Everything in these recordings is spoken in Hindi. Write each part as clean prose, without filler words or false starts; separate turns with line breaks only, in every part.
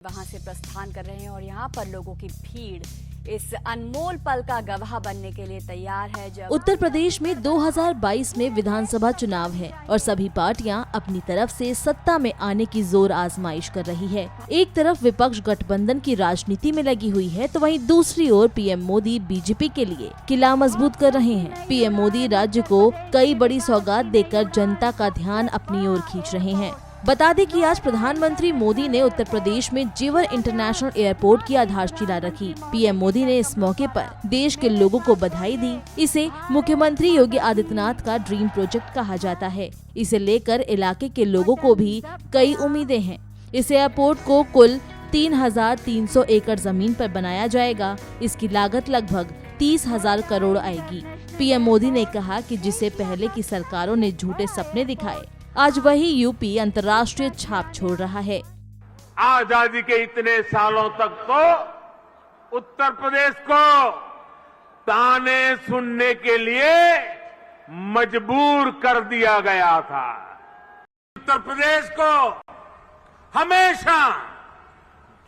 वहां से प्रस्थान कर रहे हैं और यहां पर लोगों की भीड़ इस अनमोल पल का गवाह बनने के लिए तैयार है। जब
उत्तर प्रदेश में 2022 में विधानसभा चुनाव है और सभी पार्टियां अपनी तरफ से सत्ता में आने की जोर आजमाइश कर रही है। एक तरफ विपक्ष गठबंधन की राजनीति में लगी हुई है तो वहीं दूसरी ओर पीएम मोदी बीजेपी के लिए किला मजबूत कर रहे हैं। पीएम मोदी राज्य को कई बड़ी सौगात देकर जनता का ध्यान अपनी ओर खींच रहे हैं। बता दें कि आज प्रधानमंत्री मोदी ने उत्तर प्रदेश में जेवर इंटरनेशनल एयरपोर्ट की आधारशिला रखी। पीएम मोदी ने इस मौके पर देश के लोगों को बधाई दी। इसे मुख्यमंत्री योगी आदित्यनाथ का ड्रीम प्रोजेक्ट कहा जाता है। इसे लेकर इलाके के लोगों को भी कई उम्मीदें हैं। इस एयरपोर्ट को कुल 3,300 एकड़ जमीन पर बनाया जाएगा। इसकी लागत लगभग 30,000 करोड़ आएगी। पीएम मोदी ने कहा कि जिसे पहले की सरकारों ने झूठे सपने दिखाए, आज वही यूपी अंतर्राष्ट्रीय छाप छोड़ रहा है।
आजादी के इतने सालों तक तो उत्तर प्रदेश को ताने सुनने के लिए मजबूर कर दिया गया था। उत्तर प्रदेश को हमेशा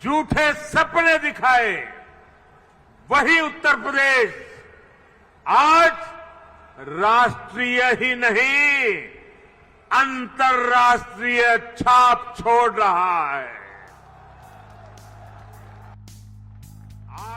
झूठे सपने दिखाए वही उत्तर प्रदेश आज राष्ट्रीय ही नहीं अंतर्राष्ट्रीय छाप छोड़ रहा है।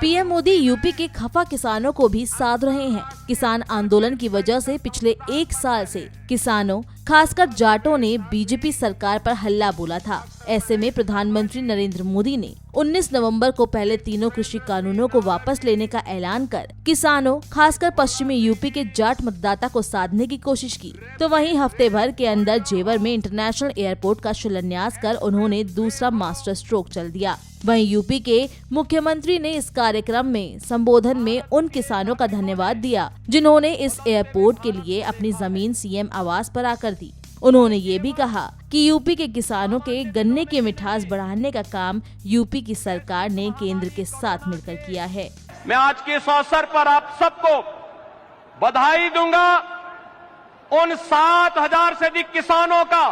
पीएम मोदी यूपी के खफा किसानों को भी साध रहे हैं। किसान आंदोलन की वजह से पिछले 1 साल से किसानों खासकर जाटों ने बीजेपी सरकार पर हल्ला बोला था। ऐसे में प्रधानमंत्री नरेंद्र मोदी ने 19 नवंबर को पहले तीनों कृषि कानूनों को वापस लेने का ऐलान कर किसानों खासकर पश्चिमी यूपी के जाट मतदाता को साधने की कोशिश की। तो वहीं हफ्ते भर के अंदर जेवर में इंटरनेशनल एयरपोर्ट का शिलान्यास कर उन्होंने दूसरा मास्टर स्ट्रोक चल दिया। वहीं यूपी के मुख्यमंत्री ने इस कार्यक्रम में संबोधन में उन किसानों का धन्यवाद दिया जिन्होंने इस एयरपोर्ट के लिए अपनी जमीन सीएम आवास पर आकर दी। उन्होंने ये भी कहा कि यूपी के किसानों के गन्ने की मिठास बढ़ाने का काम यूपी की सरकार ने केंद्र के साथ मिलकर किया है।
मैं आज के इस अवसर पर आप सबको बधाई दूंगा उन 7,000 से अधिक किसानों का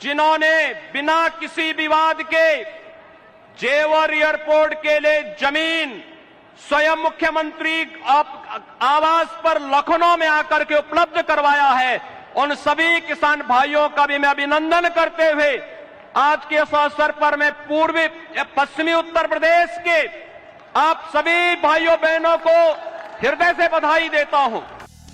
जिन्होंने बिना किसी विवाद के जेवर एयरपोर्ट के लिए जमीन स्वयं मुख्यमंत्री आवास पर लखनऊ में आकर के उपलब्ध करवाया है। उन सभी किसान भाइयों का भी मैं अभिनंदन करते हुए आज के इस अवसर पर मैं पूर्वी पश्चिमी उत्तर प्रदेश के आप सभी भाइयों बहनों को हृदय से बधाई देता हूं।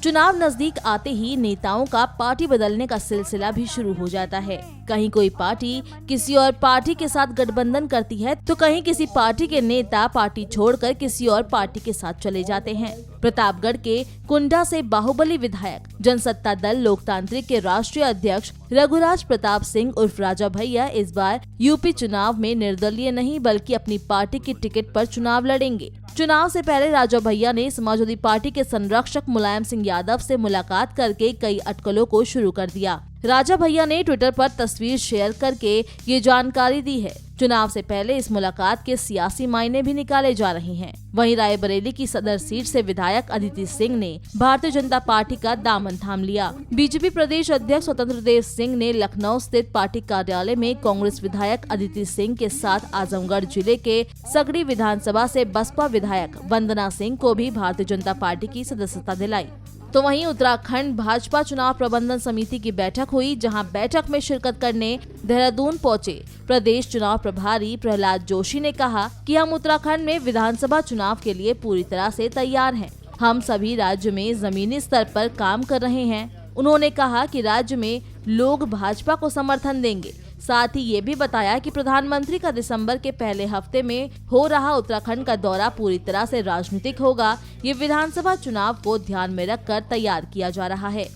चुनाव नजदीक आते ही नेताओं का पार्टी बदलने का सिलसिला भी शुरू हो जाता है। कहीं कोई पार्टी किसी और पार्टी के साथ गठबंधन करती है तो कहीं किसी पार्टी के नेता पार्टी छोड़कर किसी और पार्टी के साथ चले जाते हैं। प्रतापगढ़ के कुंडा से बाहुबली विधायक जनसत्ता दल लोकतांत्रिक के राष्ट्रीय अध्यक्ष रघुराज प्रताप सिंह उर्फ राजा भैया इस बार यूपी चुनाव में निर्दलीय नहीं बल्कि अपनी पार्टी की टिकट पर चुनाव लड़ेंगे। चुनाव से पहले राजा भैया ने समाजवादी पार्टी के संरक्षक मुलायम सिंह यादव से मुलाकात करके कई अटकलों को शुरू कर दिया। राजा भैया ने ट्विटर पर तस्वीर शेयर करके ये जानकारी दी है। चुनाव से पहले इस मुलाकात के सियासी मायने भी निकाले जा रहे हैं। वहीं रायबरेली की सदर सीट से विधायक अदिति सिंह ने भारतीय जनता पार्टी का दामन थाम लिया। बीजेपी प्रदेश अध्यक्ष स्वतंत्र देव सिंह ने लखनऊ स्थित पार्टी कार्यालय में कांग्रेस विधायक अदिति सिंह के साथ आजमगढ़ जिले के सगड़ी विधानसभा से बसपा विधायक वंदना सिंह को भी भारतीय जनता पार्टी की सदस्यता दिलाई। तो वहीं उत्तराखंड भाजपा चुनाव प्रबंधन समिति की बैठक हुई, जहां बैठक में शिरकत करने देहरादून पहुंचे प्रदेश चुनाव प्रभारी प्रहलाद जोशी ने कहा कि हम उत्तराखंड में विधानसभा चुनाव के लिए पूरी तरह से तैयार हैं। हम सभी राज्य में जमीनी स्तर पर काम कर रहे हैं। उन्होंने कहा कि राज्य में लोग भाजपा को समर्थन देंगे। साथ ही ये भी बताया कि प्रधानमंत्री का दिसंबर के पहले हफ्ते में हो रहा उत्तराखंड का दौरा पूरी तरह से राजनीतिक होगा। ये विधानसभा चुनाव को ध्यान में रखकर तैयार किया जा रहा है।